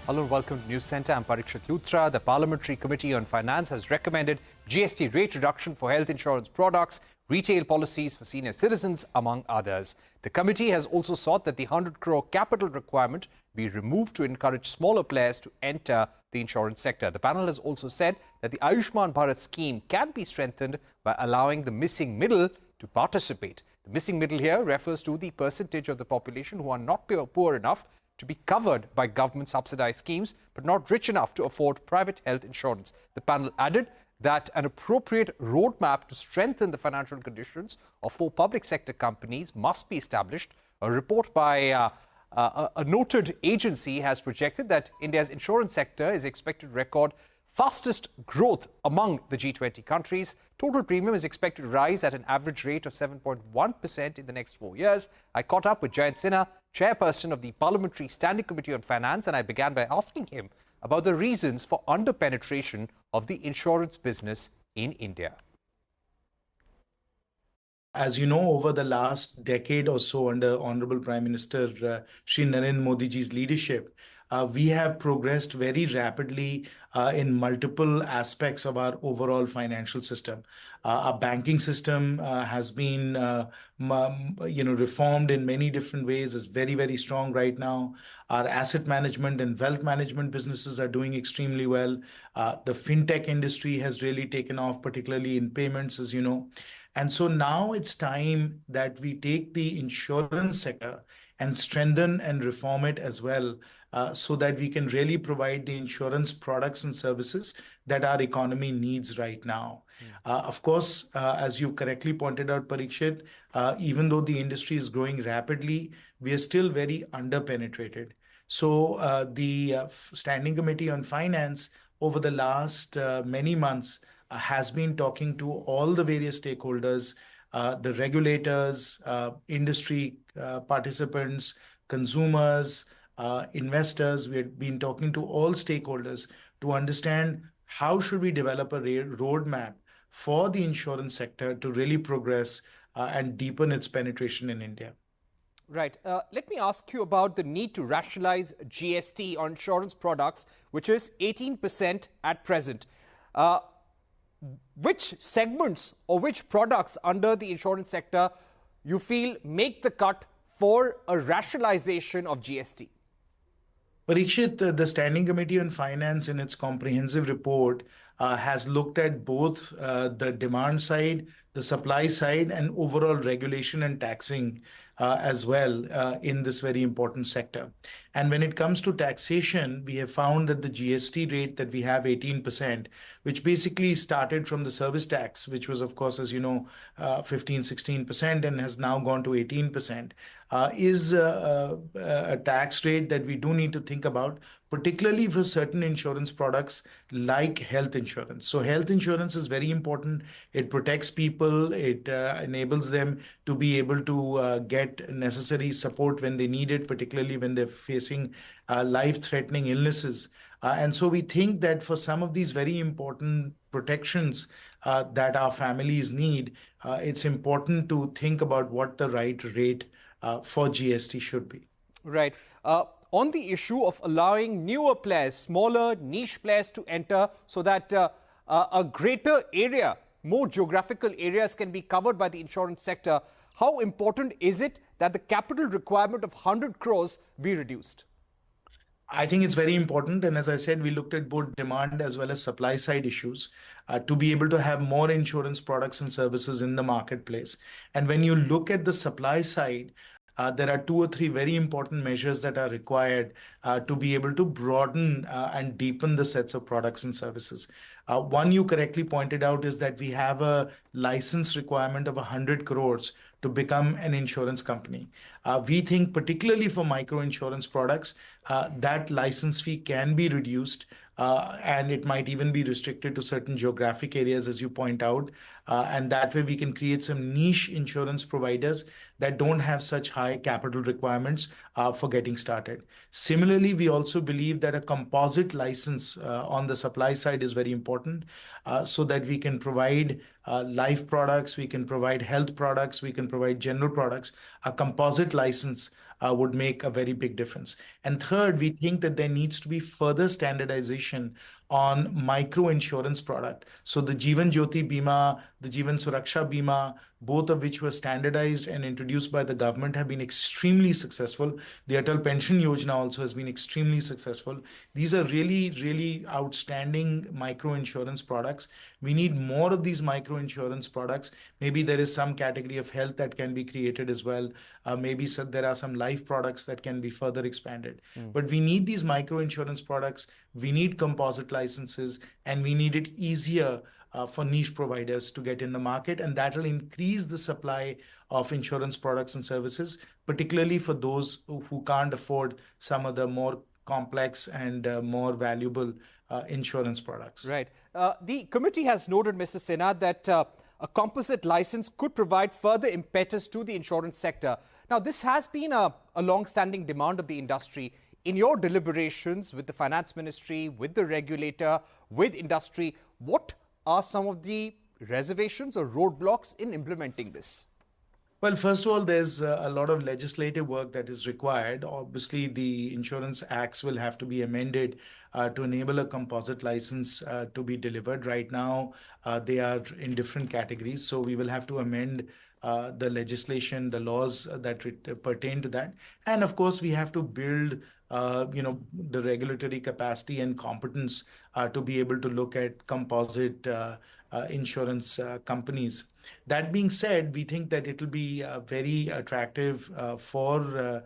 Hello and welcome to News Centre. I'm Parikshit Luthra. The Parliamentary Committee on Finance has recommended GST rate reduction for health insurance products, retail policies for senior citizens, among others. The committee has also sought that the 100 crore capital requirement be removed to encourage smaller players to enter the insurance sector. The panel has also said that the Ayushman Bharat scheme can be strengthened by allowing the missing middle to participate. The missing middle here refers to the percentage of the population who are not poor enough to be covered by government subsidized schemes, but not rich enough to afford private health insurance. The panel added that an appropriate roadmap to strengthen the financial conditions of 4 public sector companies must be established. A report by a noted agency has projected that India's insurance sector is expected to record fastest growth among the G20 countries. Total premium is expected to rise at an average rate of 7.1% in the next 4 years. I caught up with Jayant Sinha, chairperson of the Parliamentary Standing Committee on Finance, and I began by asking him about the reasons for under-penetration of the insurance business in India. As you know, over the last decade or so under Honorable Prime Minister Shri Narendra Modi ji's leadership, we have progressed very rapidly in multiple aspects of our overall financial system. Our banking system has been reformed in many different ways. It's very, very strong right now. Our asset management and wealth management businesses are doing extremely well. The fintech industry has really taken off, particularly in payments, as you know. And so now it's time that we take the insurance sector and strengthen and reform it as well, so that we can really provide the insurance products and services that our economy needs right now. Of course, as you correctly pointed out, Parikshit, even though the industry is growing rapidly, we are still very under-penetrated. So the Standing Committee on Finance over the last many months has been talking to all the various stakeholders, the regulators, industry participants, consumers, investors. We have been talking to all stakeholders to understand how should we develop a roadmap for the insurance sector to really progress and deepen its penetration in India. Right. Let me ask you about the need to rationalize GST on insurance products, which is 18% at present. Which segments or which products under the insurance sector you feel make the cut for a rationalization of GST? Parikshit, the Standing Committee on Finance in its comprehensive report has looked at both the demand side, the supply side, and overall regulation and taxing as well in this very important sector. And when it comes to taxation, we have found that the GST rate that we have, 18%, which basically started from the service tax, which was, of course, as you know, 15, 16%, and has now gone to 18%, is a tax rate that we do need to think about, particularly for certain insurance products like health insurance. So health insurance is very important. It protects people. It enables them to be able to get necessary support when they need it, particularly when they're facing life-threatening illnesses. And so we think that for some of these very important protections that our families need, it's important to think about what the right rate for GST should be. Right. On the issue of allowing newer players, smaller niche players to enter so that a greater area, more geographical areas can be covered by the insurance sector, how important is it that the capital requirement of 100 crores be reduced? I think it's very important. And as I said, we looked at both demand as well as supply side issues to be able to have more insurance products and services in the marketplace. And when you look at the supply side, there are 2 or 3 very important measures that are required to be able to broaden and deepen the sets of products and services. One you correctly pointed out is that we have a license requirement of 100 crores to become an insurance company. We think particularly for micro insurance products, that license fee can be reduced and it might even be restricted to certain geographic areas, as you point out. And that way we can create some niche insurance providers that don't have such high capital requirements for getting started. Similarly, we also believe that a composite license on the supply side is very important so that we can provide life products, we can provide health products, we can provide general products. A composite license would make a very big difference. And third, we think that there needs to be further standardization on micro insurance product. So the Jeevan Jyoti Bima, the Jeevan Suraksha Bima, both of which were standardized and introduced by the government, have been extremely successful. The Atal Pension Yojana also has been extremely successful. These are really, really outstanding micro insurance products. We need more of these micro insurance products. Maybe there is some category of health that can be created as well. Maybe there are some life products that can be further expanded. But we need these micro insurance products. We need composite licenses, and we need it easier for niche providers to get in the market, and that will increase the supply of insurance products and services, particularly for those who can't afford some of the more complex and more valuable insurance products. Right. The committee has noted, Mr. Sinha, that a composite license could provide further impetus to the insurance sector. Now, this has been a long-standing demand of the industry. In your deliberations with the Finance Ministry, with the regulator, with industry, what are some of the reservations or roadblocks in implementing this? Well, first of all, there's a lot of legislative work that is required. Obviously, the insurance acts will have to be amended to enable a composite license to be delivered. Right now, they are in different categories, so we will have to amend the legislation, the laws that pertain to that. And of course, we have to build the regulatory capacity and competence to be able to look at composite insurance companies. That being said, we think that it will be very attractive for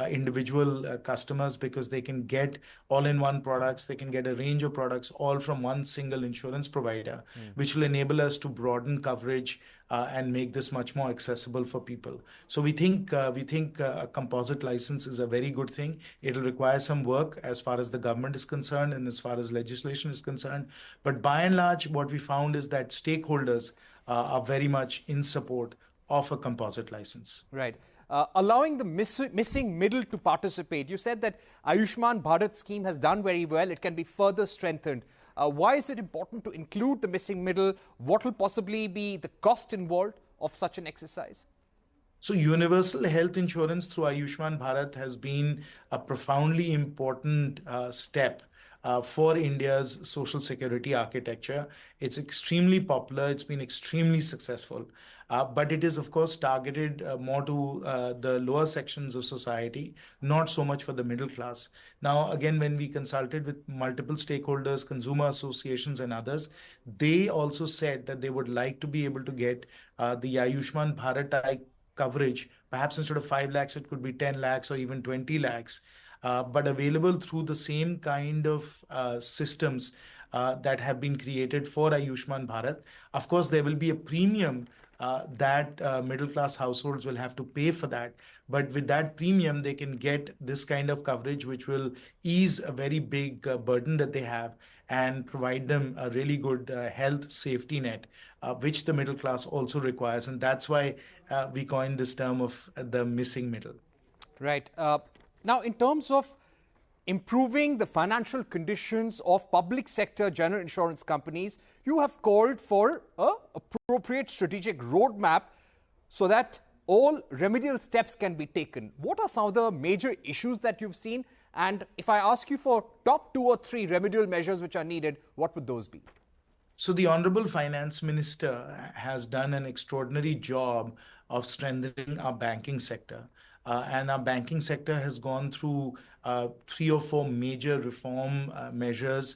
individual customers, because they can get all-in-one products, they can get a range of products all from one single insurance provider, which will enable us to broaden coverage and make this much more accessible for people. So we think a composite license is a very good thing. It'll require some work as far as the government is concerned and as far as legislation is concerned. But by and large, what we found is that stakeholders are very much in support of a composite license. Right. Allowing the missing middle to participate. You said that Ayushman Bharat scheme has done very well. It can be further strengthened. Why is it important to include the missing middle? What will possibly be the cost involved of such an exercise? So universal health insurance through Ayushman Bharat has been a profoundly important step for India's social security architecture. It's extremely popular. It's been extremely successful. But it is, of course, targeted more to the lower sections of society, not so much for the middle class. Now, again, when we consulted with multiple stakeholders, consumer associations and others, they also said that they would like to be able to get the Ayushman Bharat coverage. Perhaps instead of 5 lakhs, it could be 10 lakhs or even 20 lakhs. But available through the same kind of systems that have been created for Ayushman Bharat. Of course, there will be a premium that middle-class households will have to pay for that. But with that premium, they can get this kind of coverage, which will ease a very big burden that they have and provide them a really good health safety net, which the middle class also requires. And that's why we coined this term of the missing middle. Right. Now, in terms of improving the financial conditions of public sector general insurance companies, you have called for an appropriate strategic roadmap so that all remedial steps can be taken. What are some of the major issues that you've seen? And if I ask you for top 2 or 3 remedial measures which are needed, what would those be? So the Honorable Finance Minister has done an extraordinary job of strengthening our banking sector. And our banking sector has gone through 3 or 4 major reform measures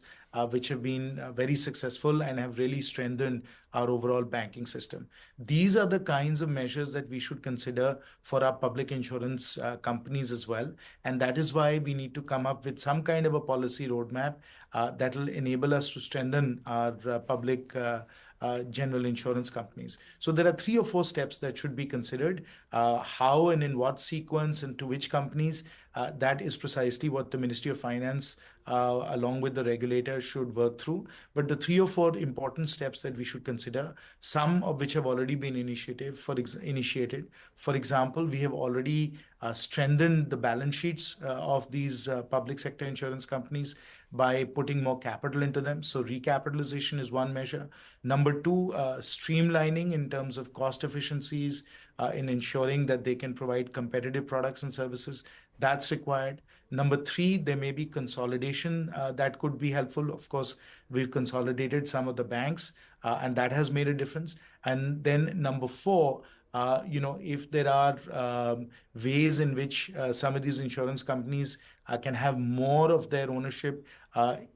which have been very successful and have really strengthened our overall banking system. These are the kinds of measures that we should consider for our public insurance companies as well. And that is why we need to come up with some kind of a policy roadmap that will enable us to strengthen our public general insurance companies. So there are 3 or 4 steps that should be considered. How and in what sequence and to which companies, that is precisely what the Ministry of Finance along with the regulator, should work through. But the 3 or 4 important steps that we should consider, some of which have already been initiated. For example, we have already strengthened the balance sheets of these public sector insurance companies by putting more capital into them. So recapitalization is one measure. Number two, streamlining in terms of cost efficiencies in ensuring that they can provide competitive products and services. That's required. Number three, there may be consolidation that could be helpful. Of course, we've consolidated some of the banks, and that has made a difference. And then number four, if there are ways in which some of these insurance companies can have more of their ownership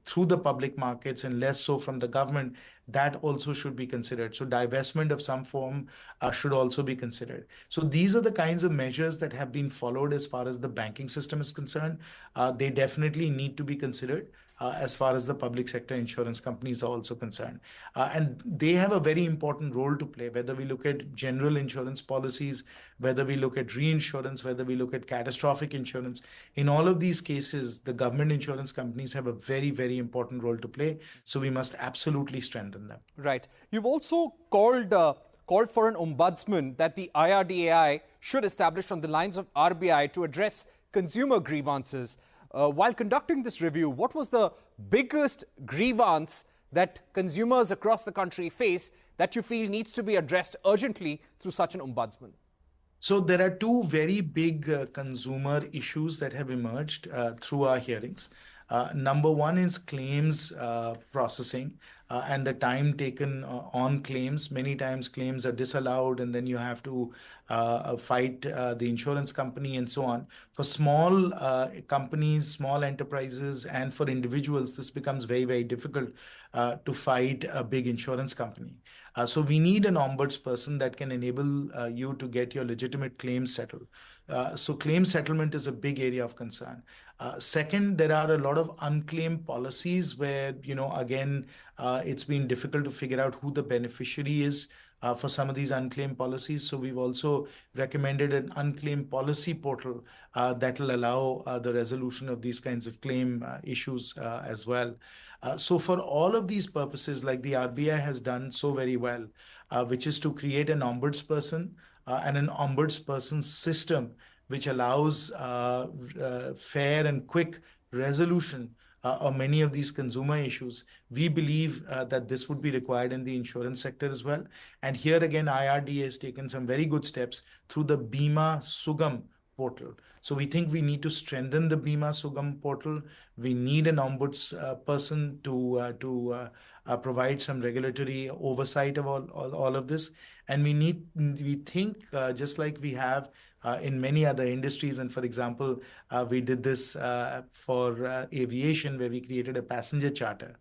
through the public markets and less so from the government, that also should be considered. So divestment of some form should also be considered. So these are the kinds of measures that have been followed as far as the banking system is concerned. They definitely need to be considered as far as the public sector insurance companies are also concerned. And they have a very important role to play, whether we look at general insurance policies, whether we look at reinsurance, whether we look at catastrophic insurance. In all of these cases, the government insurance companies have a very, very important role to play. So we must absolutely strengthen them. Right. You've also called for an ombudsman that the IRDAI should establish on the lines of RBI to address consumer grievances. While conducting this review, what was the biggest grievance that consumers across the country face that you feel needs to be addressed urgently through such an ombudsman? So there are two very big consumer issues that have emerged through our hearings. Number one is claims processing and the time taken on claims. Many times claims are disallowed and then you have to fight the insurance company and so on. For small companies, small enterprises, and for individuals, this becomes very, very difficult to fight a big insurance company. So we need an ombudsperson that can enable you to get your legitimate claims settled. So claim settlement is a big area of concern. Second, there are a lot of unclaimed policies where, again, it's been difficult to figure out who the beneficiary is for some of these unclaimed policies. So we've also recommended an unclaimed policy portal that will allow the resolution of these kinds of claim issues as well. So for all of these purposes, like the RBI has done so very well, which is to create an ombudsperson and an ombudsperson system which allows fair and quick resolution of many of these consumer issues. We believe that this would be required in the insurance sector as well. And here again, IRDA has taken some very good steps through the Bima Sugam portal. So we think we need to strengthen the Bima Sugam portal. We need an ombudsperson to provide some regulatory oversight of all of this. And we think just like we have in many other industries. And for example, we did this for aviation, where we created a passenger charter.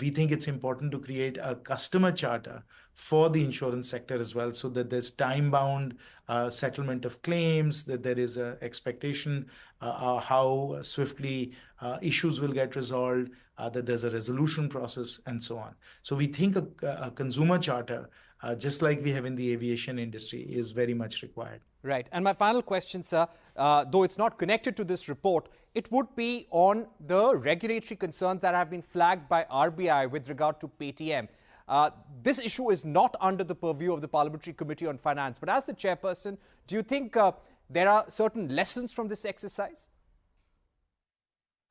We think it's important to create a customer charter for the insurance sector as well, so that there's time-bound settlement of claims, that there is an expectation how swiftly issues will get resolved, that there's a resolution process, and so on. So we think a consumer charter, just like we have in the aviation industry, is very much required. Right. And my final question, sir, though it's not connected to this report, it would be on the regulatory concerns that have been flagged by RBI with regard to Paytm. This issue is not under the purview of the Parliamentary Committee on Finance. But as the chairperson, do you think there are certain lessons from this exercise?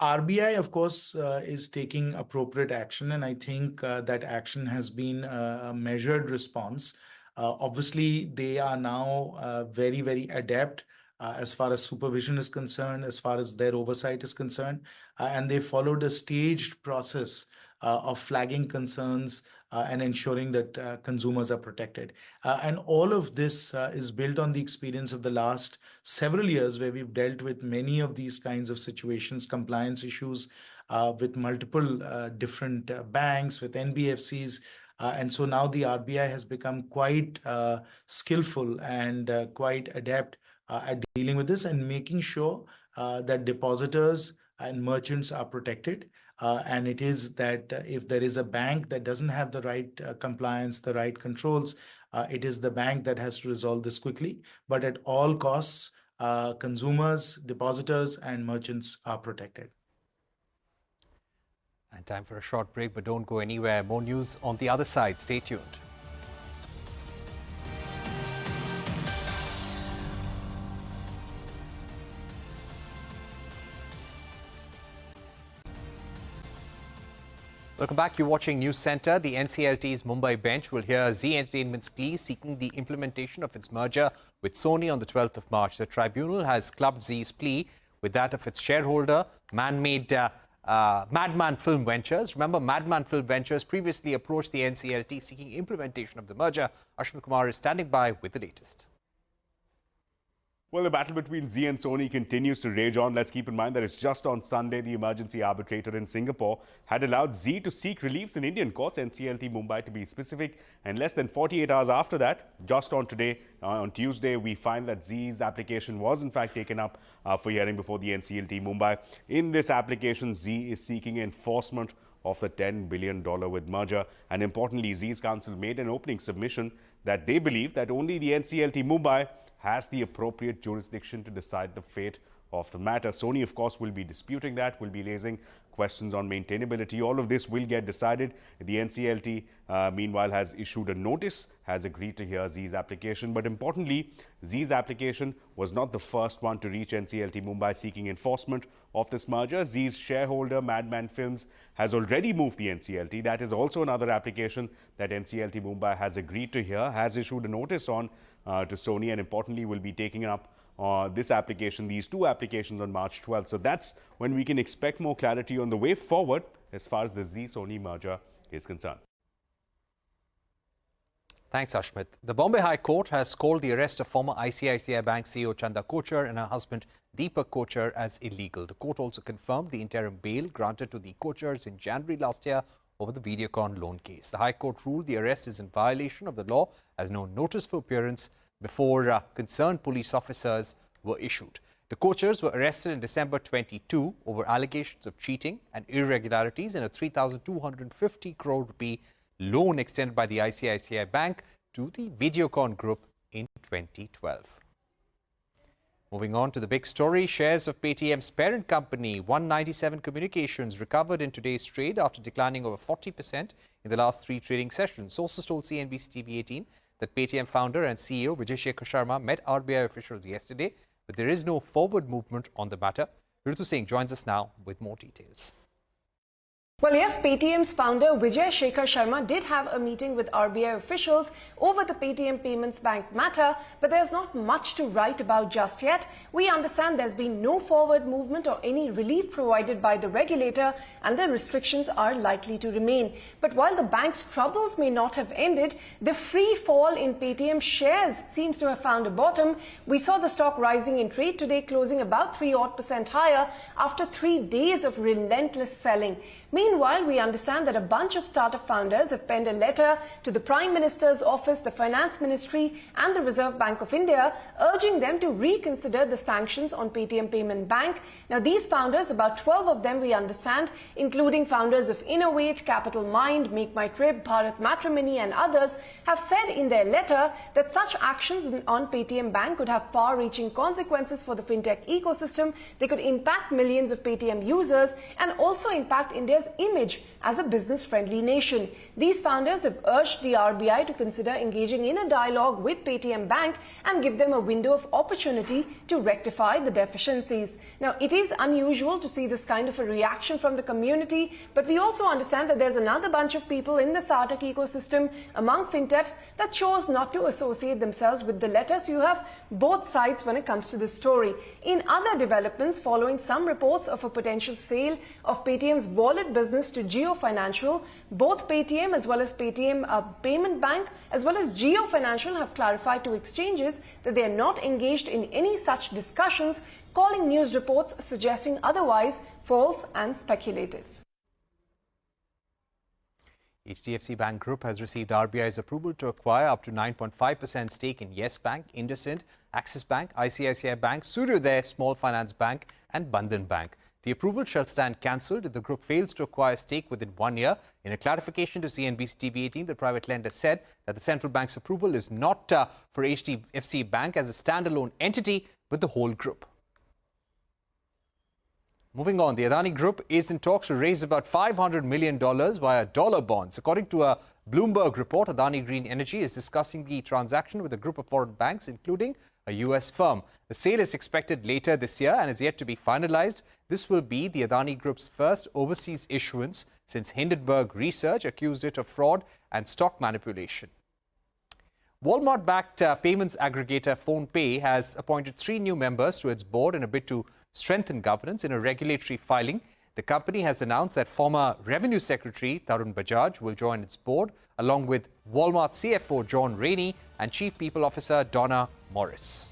RBI, of course, is taking appropriate action, and I think that action has been a measured response. Obviously, they are now very, very adept as far as supervision is concerned, as far as their oversight is concerned, and they followed a staged process of flagging concerns and ensuring that consumers are protected. And all of this is built on the experience of the last several years, where we've dealt with many of these kinds of situations, compliance issues with multiple different banks, with NBFCs. And so now the RBI has become quite skillful and quite adept at dealing with this and making sure that depositors and merchants are protected. And it is that if there is a bank that doesn't have the right compliance, the right controls, it is the bank that has to resolve this quickly. But at all costs, consumers, depositors, and merchants are protected. And time for a short break, but don't go anywhere. More news on the other side. Stay tuned. Welcome back. You're watching News Centre. The NCLT's Mumbai bench will hear Zee Entertainment's plea seeking the implementation of its merger with Sony on the 12th of March. The tribunal has clubbed Zee's plea with that of its shareholder, Madman Film Ventures. Remember, Madman Film Ventures previously approached the NCLT seeking implementation of the merger. Ashwin Kumar is standing by with the latest. Well, the battle between Zee and Sony continues to rage on. Let's keep in mind that it's just on Sunday the emergency arbitrator in Singapore had allowed Zee to seek reliefs in Indian courts, NCLT Mumbai to be specific. And less than 48 hours after that, just on Tuesday, we find that Zee's application was in fact taken up for hearing before the NCLT Mumbai. In this application, Zee is seeking enforcement of the $10 billion with merger. And importantly, Zee's counsel made an opening submission that they believe that only the NCLT Mumbai has the appropriate jurisdiction to decide the fate of the matter. Sony, of course, will be disputing that, will be raising questions on maintainability. All of this will get decided. The NCLT, meanwhile, has issued a notice, has agreed to hear Zee's application. But importantly, Zee's application was not the first one to reach NCLT Mumbai seeking enforcement of this merger. Zee's shareholder, Madman Films, has already moved the NCLT. That is also another application that NCLT Mumbai has agreed to hear, has issued a notice on to Sony, and importantly will be taking up this application, these two applications on March 12th. So that's when we can expect more clarity on the way forward as far as the Zee-Sony merger is concerned. Thanks, Ashmit. The Bombay High Court has called the arrest of former ICICI Bank CEO Chanda Kochhar and her husband Deepak Kochhar as illegal. The court also confirmed the interim bail granted to the Kochhars in January last year over the Videocon loan case. The High Court ruled the arrest is in violation of the law as no notice for appearance before concerned police officers were issued. The Kochhars were arrested in December 22 over allegations of cheating and irregularities in a 3,250 crore rupee loan extended by the ICICI Bank to the Videocon Group in 2012. Moving on to the big story, shares of Paytm's parent company, 197 Communications, recovered in today's trade after declining over 40% in the last three trading sessions. Sources told CNBC-TV18 that Paytm founder and CEO Vijay Shekhar Sharma met RBI officials yesterday, but there is no forward movement on the matter. Ritu Singh joins us now with more details. Well, yes, Paytm's founder Vijay Shekhar Sharma did have a meeting with RBI officials over the Paytm Payments Bank matter, but there's not much to write about just yet. We understand there's been no forward movement or any relief provided by the regulator, and the restrictions are likely to remain. But while the bank's troubles may not have ended, the free fall in Paytm shares seems to have found a bottom. We saw the stock rising in trade today, closing about 3% higher after 3 days of relentless selling. Meanwhile, we understand that a bunch of startup founders have penned a letter to the Prime Minister's office, the Finance Ministry and the Reserve Bank of India, urging them to reconsider the sanctions on Paytm Payment Bank. Now, these founders, about 12 of them we understand, including founders of Innovate, Capital Mind, Make My Trip, Bharat Matrimony and others, have said in their letter that such actions on Paytm Bank could have far-reaching consequences for the fintech ecosystem. They could impact millions of Paytm users and also impact India's image as a business-friendly nation. These founders have urged the RBI to consider engaging in a dialogue with Paytm Bank and give them a window of opportunity to rectify the deficiencies. Now, it is unusual to see this kind of a reaction from the community, but we also understand that there's another bunch of people in the startup ecosystem among fintechs that chose not to associate themselves with the letter. So you have both sides when it comes to this story. In other developments, following some reports of a potential sale of Paytm's wallet business to Jio Financial, both Paytm as well as Paytm Payment Bank as well as Jio Financial have clarified to exchanges that they are not engaged in any such discussions, calling news reports suggesting otherwise false and speculative. HDFC Bank Group has received RBI's approval to acquire up to 9.5% stake in Yes Bank, IndusInd, Axis Bank, ICICI Bank, Suryodaya Small Finance Bank and Bandhan Bank. The approval shall stand cancelled if the group fails to acquire stake within 1 year. In a clarification to CNBC-TV18, the private lender said that the central bank's approval is not for HDFC Bank as a standalone entity, but the whole group. Moving on, the Adani Group is in talks to raise about $500 million via dollar bonds. According to a Bloomberg report, Adani Green Energy is discussing the transaction with a group of foreign banks, including a US firm. The sale is expected later this year and is yet to be finalized. This will be the Adani Group's first overseas issuance since Hindenburg Research accused it of fraud and stock manipulation. Walmart-backed payments aggregator PhonePe has appointed 3 new members to its board in a bid to strengthen governance. In a regulatory filing, the company has announced that former Revenue Secretary Tarun Bajaj will join its board, along with Walmart CFO John Rainey and Chief People Officer Donna Morris.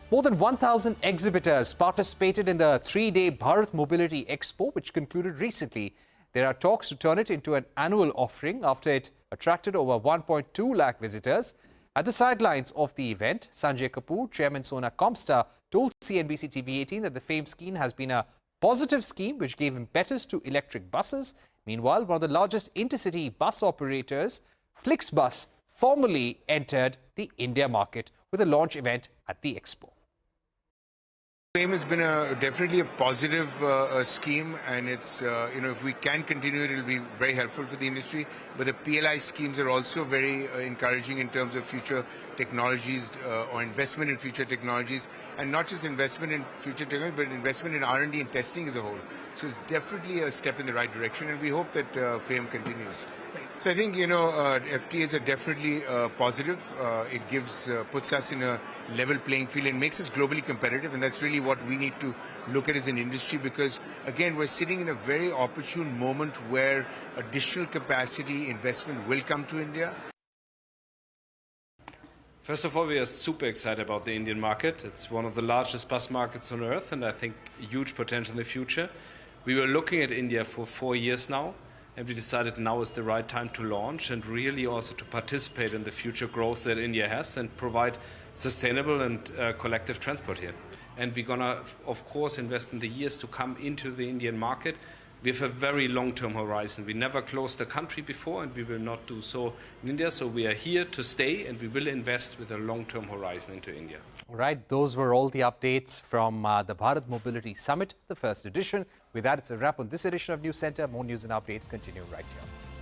More than 1,000 exhibitors participated in the 3-day Bharat Mobility Expo, which concluded recently. There are talks to turn it into an annual offering after it attracted over 1.2 lakh visitors. At the sidelines of the event, Sanjay Kapoor, Chairman Sona Comstar, told CNBC-TV18 that the famed scheme has been a positive scheme which gave impetus to electric buses. Meanwhile, one of the largest intercity bus operators, Flixbus, formally entered the India market with a launch event at the Expo. FAME has been definitely a positive scheme, and it's if we can continue it, will be very helpful for the industry. But the PLI schemes are also very encouraging in terms of future technologies or investment in future technologies, and not just investment in future technology, but investment in R&D and testing as a whole. So it's definitely a step in the right direction, and we hope that FAME continues. So I think, FTAs are definitely positive. It puts us in a level playing field and makes us globally competitive. And that's really what we need to look at as an industry, because, again, we're sitting in a very opportune moment where additional capacity investment will come to India. First of all, we are super excited about the Indian market. It's one of the largest bus markets on earth, and I think huge potential in the future. We were looking at India for 4 years now, and we decided now is the right time to launch and really also to participate in the future growth that India has and provide sustainable and collective transport here. And we're going to, of course, invest in the years to come into the Indian market. We have a very long-term horizon. We never closed the country before, and we will not do so in India. So we are here to stay, and we will invest with a long-term horizon into India. All right, those were all the updates from the Bharat Mobility Summit, the first edition. With that, it's a wrap on this edition of News Center. More news and updates continue right here.